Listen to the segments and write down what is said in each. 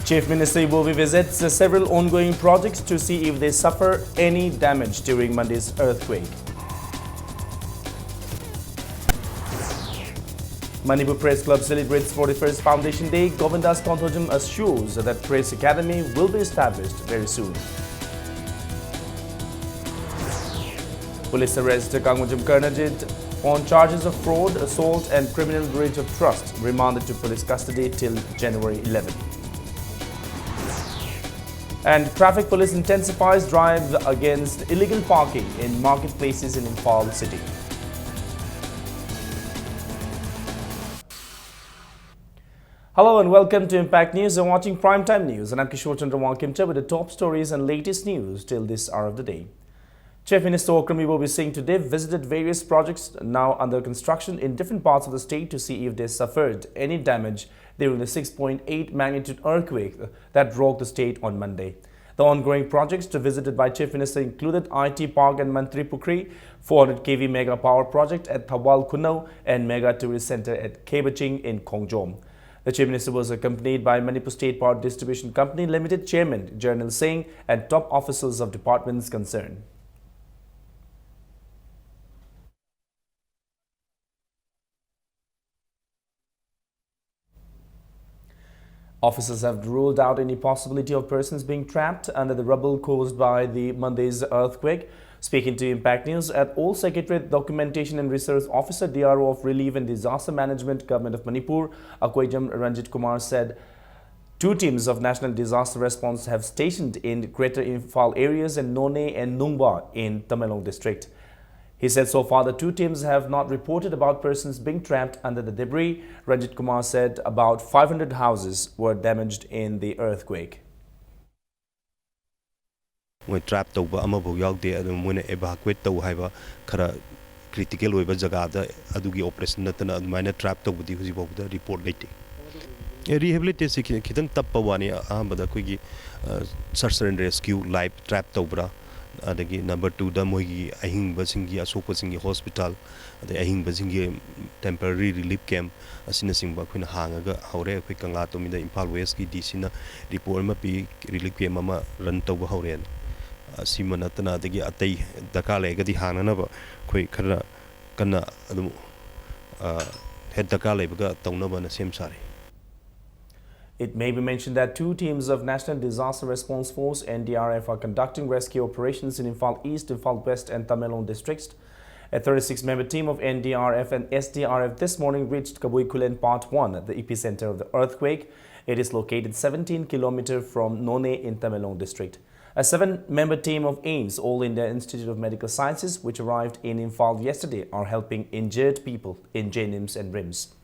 Chief Minister Ibovi visits several ongoing projects to see if they suffer any damage during Monday's earthquake. Manipur Press Club celebrates 41st Foundation Day. Govindas Konthojam assures that Press Academy will be established very soon. Police arrest Kangujam Karnajit on charges of fraud, assault and criminal breach of trust, remanded to police custody till January 11. And traffic police intensifies drive against illegal parking in marketplaces in Imphal city. Hello and welcome to Impact News. You're watching Primetime News and I'm Kishore Chandra Walkimcha with the top stories and latest news till this hour of the day. Chief Minister Okram Ibovi Singh today visited various projects now under construction in different parts of the state to see if they suffered any damage during the 6.8 magnitude earthquake that rocked the state on Monday. The ongoing projects visited by Chief Minister included IT Park and Mantri Pukri, 400 kV mega power project at Thawal Kunau and mega tourist center at Kebaching in Khongjom. The Chief Minister was accompanied by Manipur State Power Distribution Company Limited Chairman Jarnal Singh and top officials of departments concerned. Officers have ruled out any possibility of persons being trapped under the rubble caused by the Monday's earthquake. Speaking to Impact News at All Secretariat Documentation and Research Officer DRO of Relief and Disaster Management Government of Manipur, Akwejam Ranjit Kumar said 2 teams of National Disaster Response have stationed in Greater Imphal areas and None and Nungba in Tamenglong district. He said so far the 2 teams have not reported about persons being trapped under the debris. Ranjit Kumar said about 500 houses were damaged in the earthquake. We trapped over Amabu Yagde and when evacuate the Hiva Kara critical over Zagada, Adugi operation Natana, minor trapped over the Huzibo report later. A rehabilitation Kitan Tapawani, Ahmada Quigi, search and rescue, live trapped over. Number 2, the Mogi Ahing Basingi, Asopasingi Hospital, the Ahing Basingi temporary relief camp, a sinasing Bakwin Hangaga, Haure, Quikangatum in the Impal Westki, Disina, report Mapi, relief camp Mama, Rantoba Hauren. Simonatana, the Ate, Dakale, the Hananava, Quakara, Kana, head Dakale, Tonova, and the same sari. It may be mentioned that 2 teams of National Disaster Response Force NDRF are conducting rescue operations in Imphal East, Imphal West and Tamenglong districts. A 36-member team of NDRF and SDRF this morning reached Kabui Kulen Part 1, the epicenter of the earthquake. It is located 17 km from None in Tamenglong district. A 7-member team of AIMS, All India Institute of Medical Sciences, which arrived in Imphal yesterday, are helping injured people in JNIMS and RIMS.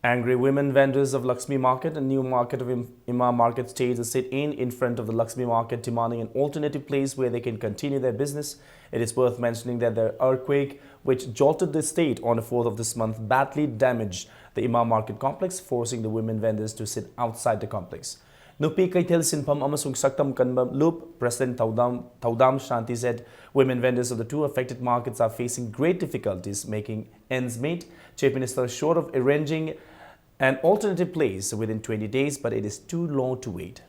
Angry women vendors of Lakshmi Market and new market of Imam Market staged a sit-in in front of the Lakshmi Market demanding an alternative place where they can continue their business. It is worth mentioning that the earthquake which jolted the state on the 4th of this month badly damaged the Imam Market complex, forcing the women vendors to sit outside the complex. Nupi Kaithel Sinpam Amasung Saktam Kanbam Loop, President Taudam Shanti said women vendors of the 2 affected markets are facing great difficulties making ends meet. Chief Minister short of arranging an alternative place within 20 days, but it is too long to wait.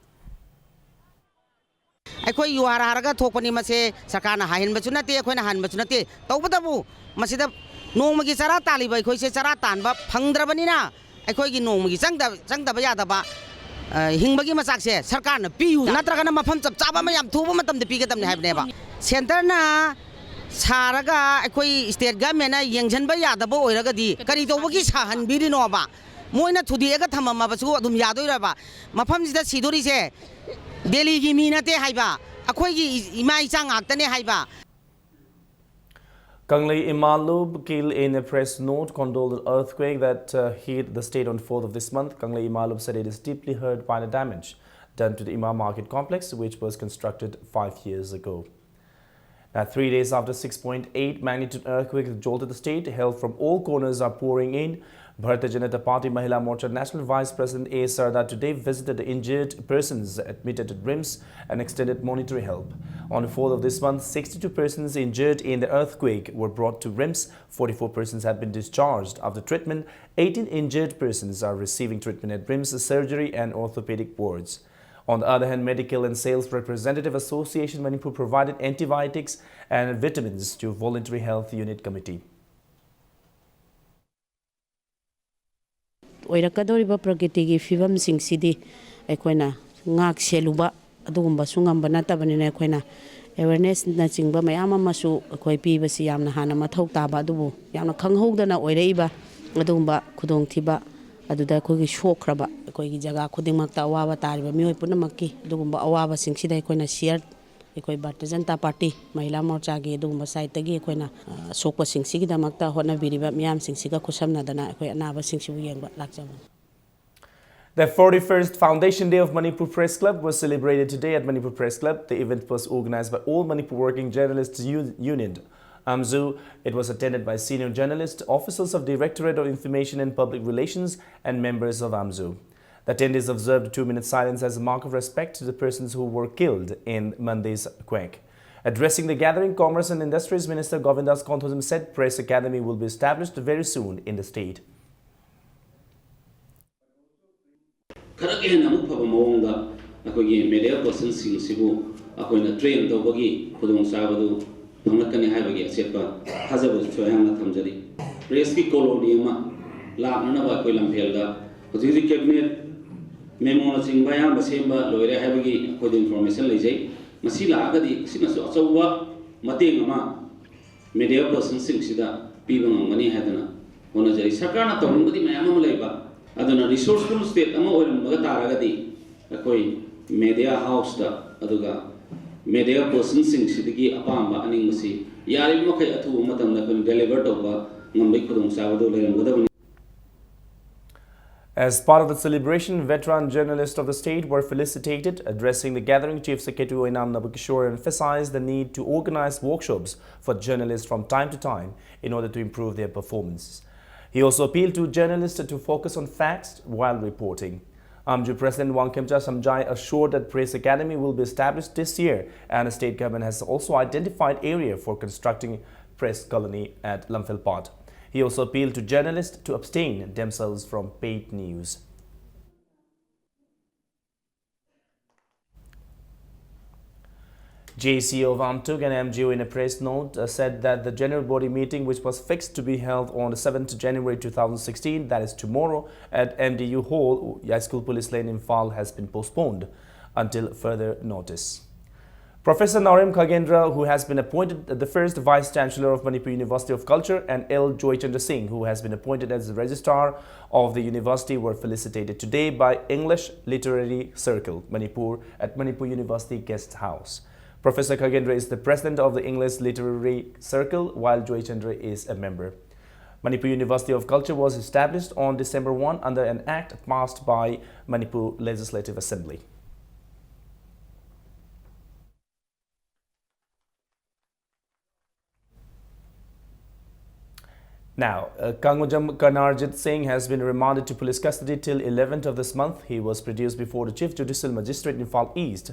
I you are Araga Topani Mase, Sakana Hain Bachunati, Quenahan Bachunati, Topatabu, Masida, no Magisara Taliba, Koi Saratan, but Pandrabanina, I call you no Magisanga, Santa Bayadaba, Hingbagi Masakse, Sarkana, Piu, Natragana Mapam of Tabamayam, Tumatam, the Pigatam have never. Centerna Saraga, I call State Gamena, Yang Bayadabo, Ragadi, Karito Sahan, Bidinova. Moina to the Egatama Mabasu, Dum Yaduraba, Mapam is the Sidorise, Delhi Giminate Haiba, Akogi Imaisang Atane Haiba. Kanglei Imalub Kil in a press note condoled the earthquake that hit the state on 4th of this month. Kanglei Imalub said it is deeply hurt by the damage done to the Imam Market complex, which was constructed 5 years ago. Now, 3 days after 6.8 magnitude earthquake that jolted the state, help from all corners are pouring in. Bharatiya Janata Party Mahila Morcha National Vice President A. Sarda today visited the injured persons admitted at RIMS and extended monetary help. On the 4th of this month, 62 persons injured in the earthquake were brought to RIMS. 44 persons have been discharged after treatment. 18 injured persons are receiving treatment at RIMS surgery and orthopedic wards. On the other hand, Medical and Sales Representative Association Manipur provided antibiotics and vitamins to Voluntary Health Unit Committee. Oirakadoriba prakritigi fibam singsidi aikoina ngak seluba adugumba sungamba natabanina aikoina awareness na chingba mayam amasu akoi pibasi yamna hana mathau taba adubu yamna khanghoudana oiraiba adugumba khudongthiba aduda akoigi shokraba akoigi jaga khudingmakta awaba tariba mioi punamakki adugumba awaba singsida aikoina share ikoi Bharatiya Janata Party Mahila Morcha gi adugumba site tagi akoina sokpa singsigidamakta hotnabiriba miyam singsiga khusamnadana akoi anaba singsibu yengba lakjaba. The 41st Foundation Day of Manipur Press Club was celebrated today at Manipur Press Club. The event was organized by All Manipur Working Journalists Union, AMJU. It was attended by senior journalists, officers of Directorate of Information and Public Relations, and members of AMJU. The attendees observed a 2-minute silence as a mark of respect to the persons who were killed in Monday's quake. Addressing the gathering, Commerce and Industries Minister Govindas Konthodam said Press Academy will be established very soon in the state. Media persons sing Sibu, Akoina train the Wagi, Pudong Sabadu, Pamakani Havagi, etc. Hazabus Choyama Tamjari. Reski Coloniuma, La Nana Quilam Pelda, Puzi Cabinet, Memo Sing Bayam, Basemba, Loira Havagi, with information Lizay, Masila Agadi, Sinasowa, Matingama, media persons sing Sida, Pibam Mani Hadana, Onajari Sakana Tomudi Mayama Leba, Adana resourceful state, Amo Magatagadi. Akoi media house da aduga media person sing sidigi apamba aning masi yari makai athu matam da kun deliver toba ngambai khudong sabado leramgadabani. As part of the celebration, veteran journalists of the state were felicitated. Addressing the gathering, Chief Secretary Oinam Nabukishore emphasized the need to organize workshops for journalists from time to time in order to improve their performance. He also appealed to journalists to focus on facts while reporting. AMJU President Wangkemcha Samjai assured that Press Academy will be established this year, and the state government has also identified area for constructing press colony at Lamphel. He also appealed to journalists to abstain themselves from paid news. JCO of Amtuk and MGO in a press note said that the general body meeting, which was fixed to be held on the 7th January 2016, that is tomorrow, at MDU Hall, High School Police Lane in Phal, has been postponed until further notice. Professor Narem Khagendra, who has been appointed the first Vice Chancellor of Manipur University of Culture, and L. Joychandra Singh, who has been appointed as the Registrar of the University, were felicitated today by English Literary Circle, Manipur, at Manipur University Guest House. Professor Khagendra is the president of the English Literary Circle, while Joychandra is a member. Manipur University of Culture was established on December 1 under an act passed by Manipur Legislative Assembly. Now, Kangujam Kanarjit Singh has been remanded to police custody till 11th of this month. He was produced before the Chief Judicial Magistrate in Phal East,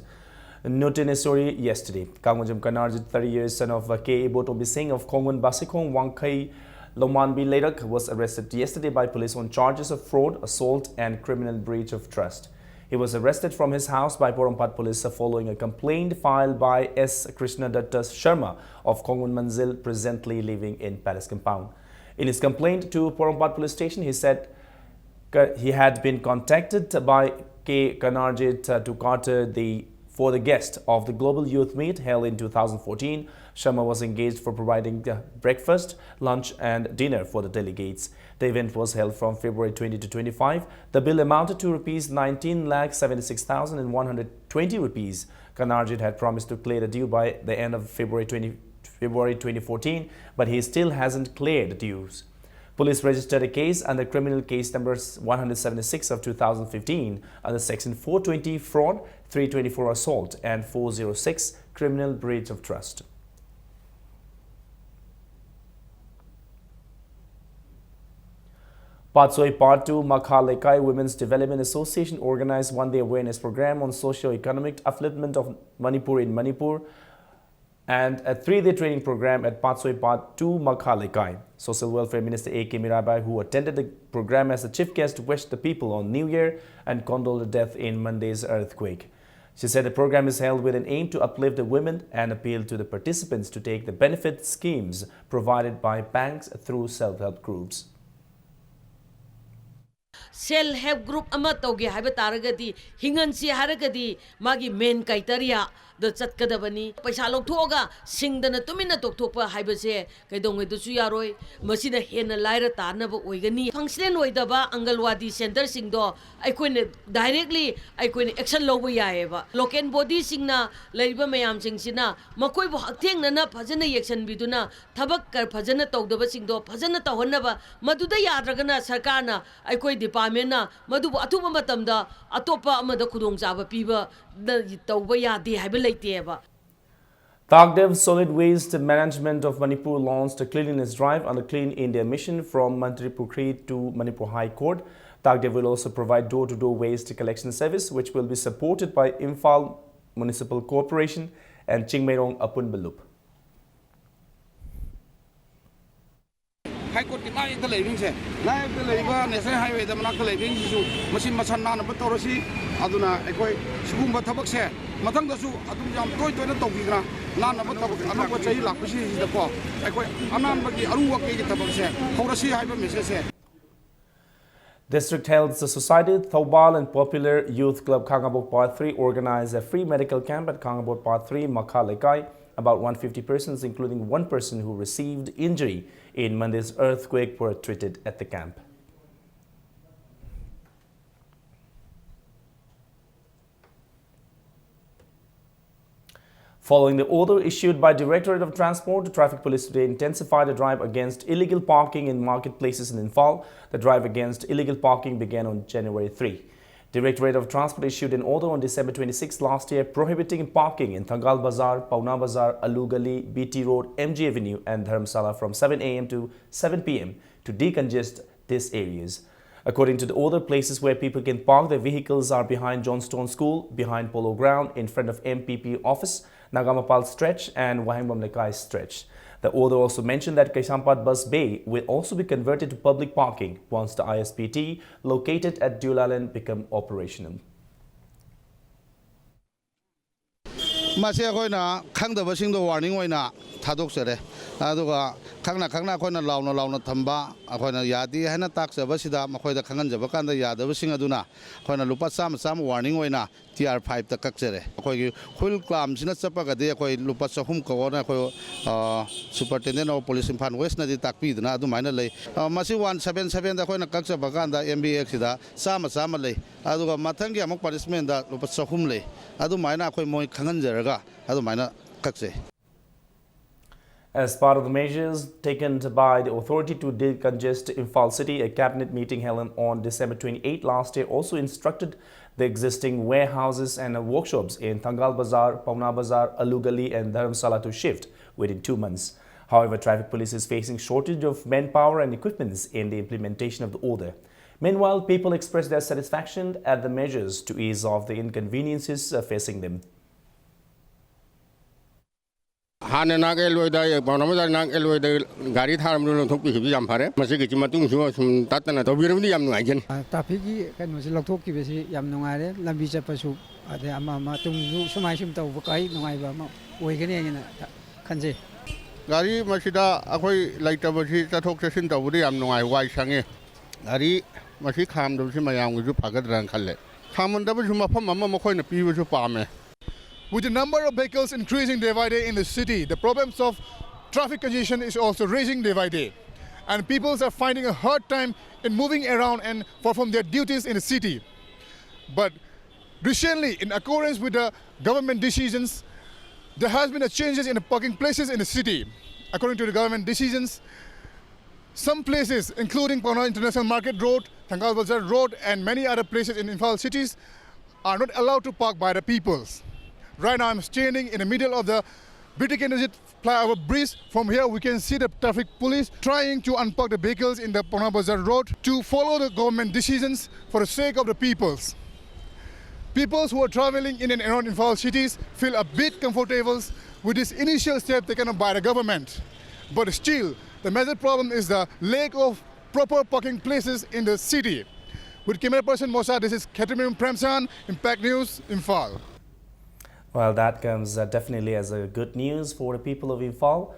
Notinesori, yesterday. Kangujam Kanarjit, 30 years, son of K. Botombi Singh of Kongwan Basikong Wangkai Lomanbi Ledak, was arrested yesterday by police on charges of fraud, assault and criminal breach of trust. He was arrested from his house by Porompat police following a complaint filed by S. Krishna Datta Sharma of Kongwan Manzil, presently living in Palace Compound. In his complaint to Porompat police station, he said he had been contacted by K. Kanarjit to cater for the guest of the Global Youth Meet held in 2014. Sharma was engaged for providing breakfast, lunch and dinner for the delegates. The event was held from February 20 to 25. The bill amounted to rupees 19,76,120 rupees. Kanarjit had promised to clear the due by the end of February 2014, but he still hasn't cleared the dues. Police registered a case under criminal case number 176 of 2015 under section 420 fraud, 324 assault and 406 criminal breach of trust. Patsoi Part 2 Makha Lekai Women's Development Association organized one-day awareness program on socio-economic upliftment of Manipur in Manipur and a 3-day training program at Patsoi Part 2 Makha Lekai. Social Welfare Minister A.K. Mirabai, who attended the program as a chief guest, wished the people on New Year and condoled the death in Monday's earthquake. She said the program is held with an aim to uplift the women and appeal to the participants to take the benefit schemes provided by banks through self-help groups. Self-help group ama tauge haiba taragadi hingansi haragadi magi main criteria the chatkadabani paisa lokthoga singdana tumina tokthokpa haibase kaidongai dusu yaroi masida hena laira tarnaba oigani function oidaba angalwadi center singdo aikoine directly aikoine action loba yaeba local body singna leiba mayam singsina makoi bo haktengnana phajana action biduna thabak kar phajana tawdaba singdo phajana tawhannaba maduda yadragana sarkarna aikoi department na madubu atuba matamda atopa amada khudongchaba piba tawba yade haiba leiteba. Tagdev Solid Waste Management of Manipur launched a cleanliness drive on the Clean India mission from Mantri Pukri to Manipur High Court. Tagdev will also provide door-to-door waste collection service, which will be supported by Imphal Municipal Corporation and Chingmairong Apun Balup. High Court kita yang terlebih se, naik terlebih nasional highway dah mana terlebih jisu, mesin macam mana betul sih, aduna ekoi sebelum bertabak se, matang dah su, adun jam toy na topi kena, nana bertabak, anak buat cahaya lak sih dapat, ekoi anan bagi aru wakil kita tabak se, kau sih highway mesin se. District Health Society, Thobal and Popular Youth Club Kangabok Part 3 organized a free medical camp at Kangabok Part 3 Makha Lekai. About 150 persons, including one person who received injury in Monday's earthquake, were treated at the camp. Following the order issued by Directorate of Transport, the Traffic Police today intensified the drive against illegal parking in marketplaces in Imphal. The drive against illegal parking began on January 3. Directorate of Transport issued an order on December 26 last year prohibiting parking in Thangal Bazaar, Pauna Bazaar, Alu Gali, BT Road, MG Avenue and Dharamsala from 7 a.m. to 7 p.m. to decongest these areas. According to the order, places where people can park their vehicles are behind Johnstone School, behind Polo Ground, in front of MPP office, Nagamapal stretch and Wahingbam Lekai stretch. The order also mentioned that Kaisampat Bus Bay will also be converted to public parking once the ISPT located at Dulaland become operational. Masih aku na kang dah bersing do warning aku na thadok sere, aduga kang na aku na launa thamba, aku na yadi, hai na tak sebe sida, aku dah kangen jeba kan dah yada bersing aduna, aku na lupa sam warning aku na TR5 tak kak sere, aku full clam sini siapa kade aku lupa sahum kau na aku Superintendent of Police Imphal West na di takpi itu na adu mana leh, masih 177 aku na kak sebe kan dah MBX sida sama leh, aduga matang kia mak punishment dah lupa sahum leh, adu mana aku mau kangen jera. As part of the measures taken by the authority to decongest Imphal City, a cabinet meeting held on December 28 last year also instructed the existing warehouses and workshops in Thangal Bazaar, Pauna Bazaar, Alu Gali and Dharamsala to shift within 2 months. However, traffic police is facing shortage of manpower and equipments in the implementation of the order. Meanwhile, people expressed their satisfaction at the measures to ease off the inconveniences facing them. Hana nang eloi da bonam da nang eloi da gari tharam lu thok pi bi jam phare masi gi matung su sum tatna to biram di yam ngai gen traffic gi kan masi lokthok ki besi yam nungai re lambi chapa su ade ama tung su sumai sum taw ba kai nungai ba ma oi gane ngina khanje gari masi da akoi laita ba si ta thok sin taw di yam nungai wai sange gari masi kham do si mayam gi su phagat ran khalle khamun da ba su ma pham ma ma khoi na pi ba su pa me. With the number of vehicles increasing day by day in the city, the problems of traffic congestion is also raising day by day. And people are finding a hard time in moving around and perform their duties in the city. But recently, in accordance with the government decisions, there has been a changes in the parking places in the city. According to the government decisions, some places, including Pauna International Market Road, Thangal Bazaar Road, and many other places in Imphal cities, are not allowed to park by the peoples. Right now, I'm standing in the middle of the BTK Energy flyover bridge. From here, we can see the traffic police trying to unpark the vehicles in the Pona Bazar road to follow the government decisions for the sake of the peoples. Peoples who are traveling in and around Imphal cities feel a bit comfortable with this initial step taken by the government. But still, the major problem is the lack of proper parking places in the city. With camera person Mosa, this is Khatimim Premchan, Impact News, Imphal. Well, that comes definitely as a good news for the people of Imphal.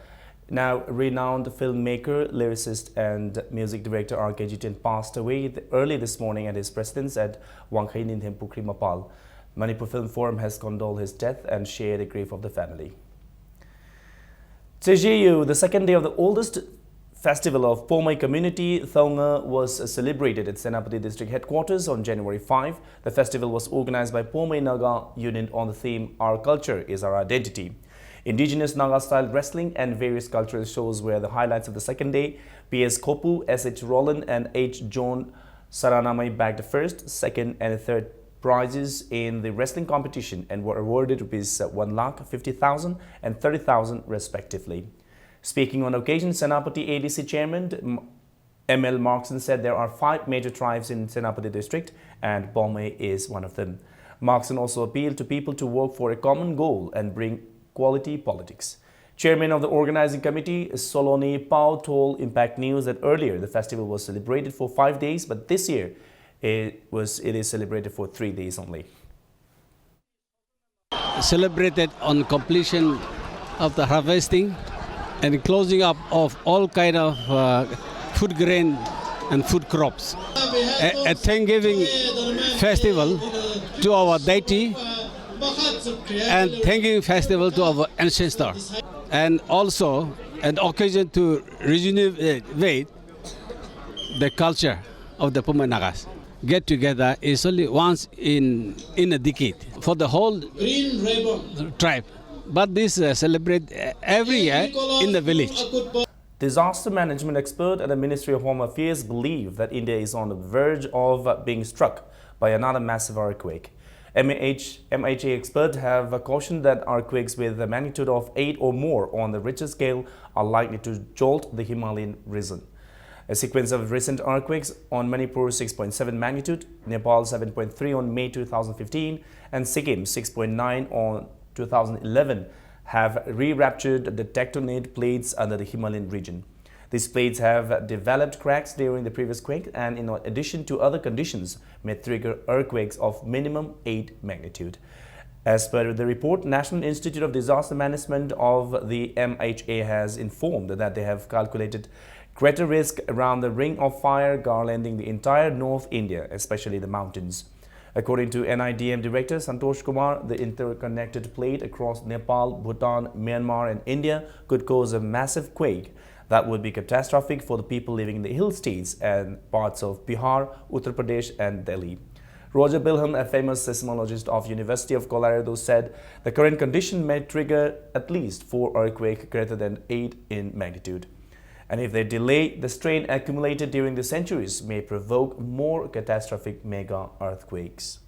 Now, renowned filmmaker, lyricist and music director R.K. Jiten passed away early this morning at his residence at Wangkhae Ninthem Pukri Mapal. Manipur Film Forum has condoled his death and shared the grief of the family. Tsejiyu, the second day of the oldest festival of Pomai community, Thonga, was celebrated at Senapati district headquarters on January 5. The festival was organized by Pomai Naga unit on the theme "Our Culture is Our Identity." Indigenous Naga-style wrestling and various cultural shows were the highlights of the second day. P.S. Kopu, S.H. Roland and H. John Saranamai bagged the first, second and third prizes in the wrestling competition and were awarded rupees 1,50,000 and 30,000 respectively. Speaking on occasion, Senapati ADC Chairman M.L. Markson said there are 5 major tribes in Senapati district and Pomai is one of them. Markson also appealed to people to work for a common goal and bring quality politics. Chairman of the organizing committee, Soloni Pao, told Impact News that earlier the festival was celebrated for 5 days, but this year it is celebrated for 3 days only. Celebrated on completion of the harvesting and closing up of all kind of food grain and food crops. A Thanksgiving festival to our deity and Thanksgiving festival to our ancestors, and also an occasion to rejuvenate the culture of the Pomai Nagas. Get together is only once in a decade for the whole tribe. But this celebrate every year in the village. Disaster management expert at the Ministry of Home Affairs believe that India is on the verge of being struck by another massive earthquake. MHA experts have cautioned that earthquakes with a magnitude of 8 or more on the Richter scale are likely to jolt the Himalayan region. A sequence of recent earthquakes on Manipur 6.7 magnitude, Nepal 7.3 on May 2015 and Sikkim 6.9 on 2011 have re-ruptured the tectonic plates under the Himalayan region. These plates have developed cracks during the previous quake and in addition to other conditions may trigger earthquakes of minimum 8 magnitude. As per the report, National Institute of Disaster Management of the MHA has informed that they have calculated greater risk around the ring of fire garlanding the entire North India, especially the mountains. According to NIDM Director Santosh Kumar, the interconnected plate across Nepal, Bhutan, Myanmar and India could cause a massive quake that would be catastrophic for the people living in the hill states and parts of Bihar, Uttar Pradesh and Delhi. Roger Bilham, a famous seismologist of University of Colorado, said the current condition may trigger at least 4 earthquakes greater than 8 in magnitude. And if they delay, the strain accumulated during the centuries may provoke more catastrophic mega earthquakes.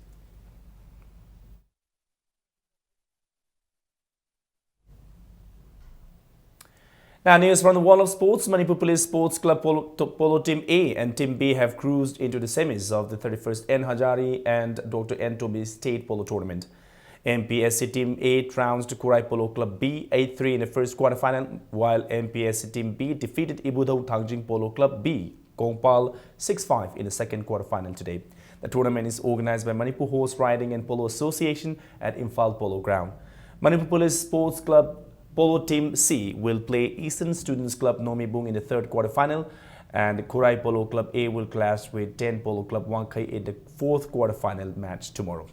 Now, news from the world of sports. Manipur Police Sports Club Polo Team A and Team B have cruised into the semis of the 31st N. Hazari and Dr. N. Toby State Polo Tournament. MPSC Team A trounced Kurai Polo Club B 8-3 in the first quarterfinal, while MPSC Team B defeated Ibudhau Thangjing Polo Club B Kongpal 6-5 in the second quarterfinal today. The tournament is organized by Manipur Horse Riding and Polo Association at Imphal Polo Ground. Manipur Police Sports Club Polo Team C will play Eastern Students Club Nomibung in the third quarterfinal, and Kurai Polo Club A will clash with 10 Polo Club Wangkhae in the fourth quarterfinal match tomorrow.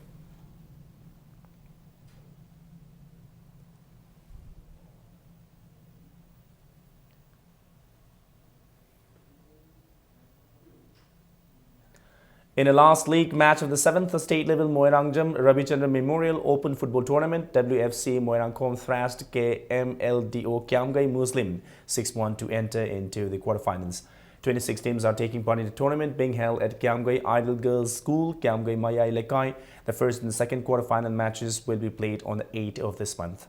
In the last league match of the 7th state-level Moirangjam Ravichandran Memorial Open Football Tournament, WFC Moirangkom thrashed KMLDO Kiamgai Muslim 6-1 to enter into the quarterfinals. 26 teams are taking part in the tournament being held at Kiamgai Idol Girls School, Kiamgai Mayai Lekai. The first and second quarterfinal matches will be played on the 8th of this month.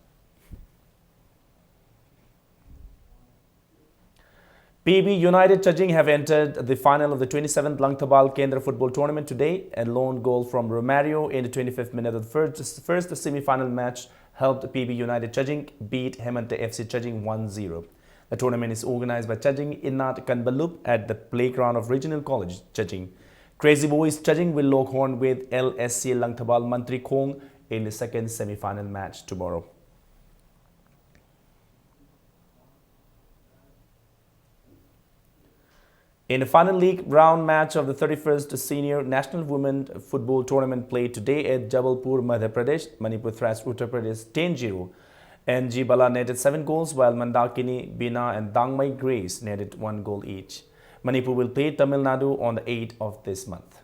PB United Chajing have entered the final of the 27th Langtabal Kendra football tournament today. A lone goal from Romario in the 25th minute of the first semi-final match helped PB United Chajing beat Hemante FC Chajing 1-0. The tournament is organized by Chajing Innat Kanbalup at the playground of Regional College Chajing. Crazy Boys Chajing will lock horn with LSC Langtabal Mantri Khong in the second semi-final match tomorrow. In the final league round match of the 31st Senior National Women Football Tournament played today at Jabalpur, Madhya Pradesh, Manipur thrashed Uttar Pradesh 10-0. NG Bala netted 7 goals while Mandakini, Bina and Dangmai Grace netted 1 goal each. Manipur will play Tamil Nadu on the 8th of this month.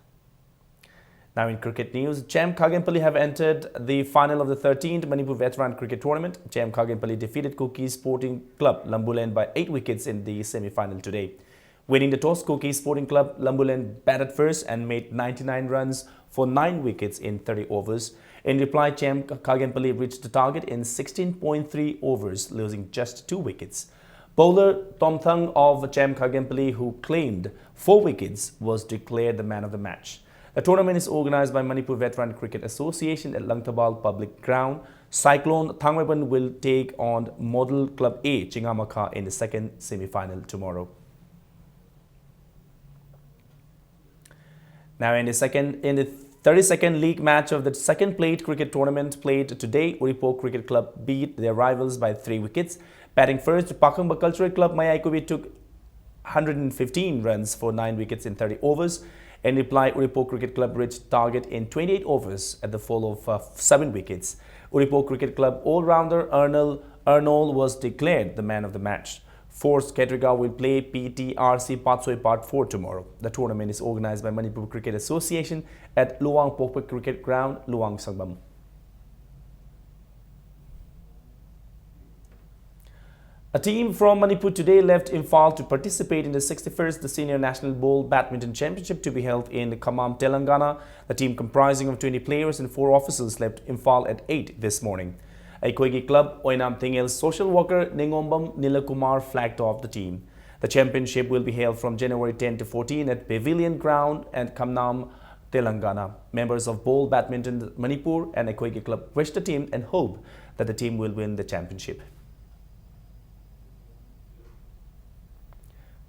Now in cricket news, Cham Khagenpally have entered the final of the 13th Manipur Veteran Cricket Tournament. Cham Khagenpally defeated Kuki Sporting Club Lambulen by 8 wickets in the semi-final today. Winning the toss, Kuki Sporting Club Lambulen batted first and made 99 runs for 9 wickets in 30 overs. In reply, Cham Khagenpally reached the target in 16.3 overs, losing just 2 wickets. Bowler Tom Thang of Cham Khagenpally, who claimed 4 wickets, was declared the man of the match. The tournament is organized by Manipur Veteran Cricket Association at Langtabal Public Ground. Cyclone Thangweban will take on Model Club A Chingamakha in the second semi-final tomorrow. Now in the 32nd league match of the second plate cricket tournament played today, Uripo Cricket Club beat their rivals by 3 wickets. Batting first, Pakangba Cultural Club Mayaikobi took 115 runs for 9 wickets in 30 overs. In reply, Uripo Cricket Club reached target in 28 overs at the fall of 7 wickets. Uripo Cricket Club all-rounder Arnold was declared the man of the match. Force Ketriga will play PTRC Patsoi Part 4 tomorrow. The tournament is organized by Manipur Cricket Association at Luang Pokpa Cricket Ground, Luang Sangbam. A team from Manipur today left Imphal to participate in the 61st Senior National Bowl Badminton Championship to be held in Khammam, Telangana. The team comprising of 20 players and 4 officers left Imphal at 8 this morning. Aikoigi Club Oinam Tingel's social worker Ningombam Nilakumar flagged off the team. The championship will be held from January 10 to 14 at Pavilion Ground and Khammam, Telangana. Members of Bowl Badminton Manipur and Aikoigi Club wish the team and hope that the team will win the championship.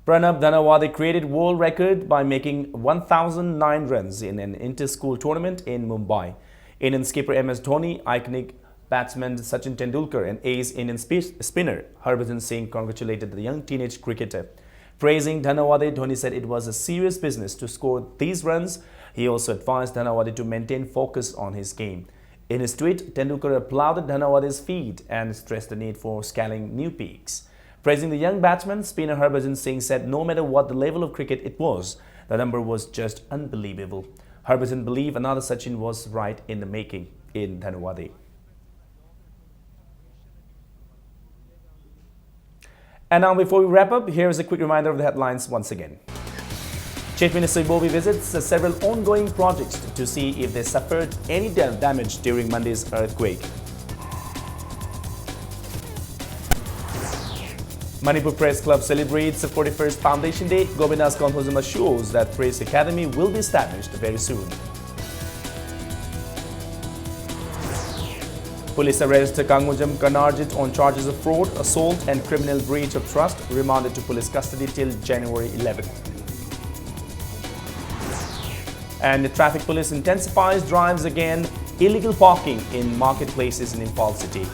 Pranab Dhanawade created world record by making 1,009 runs in an inter-school tournament in Mumbai. Indian skipper MS Dhoni, iconic batsman Sachin Tendulkar and ace Indian spinner Harbhajan Singh congratulated the young teenage cricketer. Praising Dhanawade, Dhoni said it was a serious business to score these runs. He also advised Dhanawade to maintain focus on his game. In his tweet, Tendulkar applauded Dhanawade's feat and stressed the need for scaling new peaks. Praising the young batsman, spinner Harbhajan Singh said no matter what the level of cricket it was, the number was just unbelievable. Harbhajan believed another Sachin was right in the making in Dhanawade. And now before we wrap up, here is a quick reminder of the headlines once again. Chief Minister Bobi visits several ongoing projects to see if they suffered any damage during Monday's earthquake. Manipur Press Club celebrates the 41st Foundation Day. Govindas Konthozam assures that Press Academy will be established very soon. Police arrest Kangujam Kanarjit on charges of fraud, assault and criminal breach of trust, remanded to police custody till January 11. And the traffic police intensifies drives again illegal parking in marketplaces in Imphal city.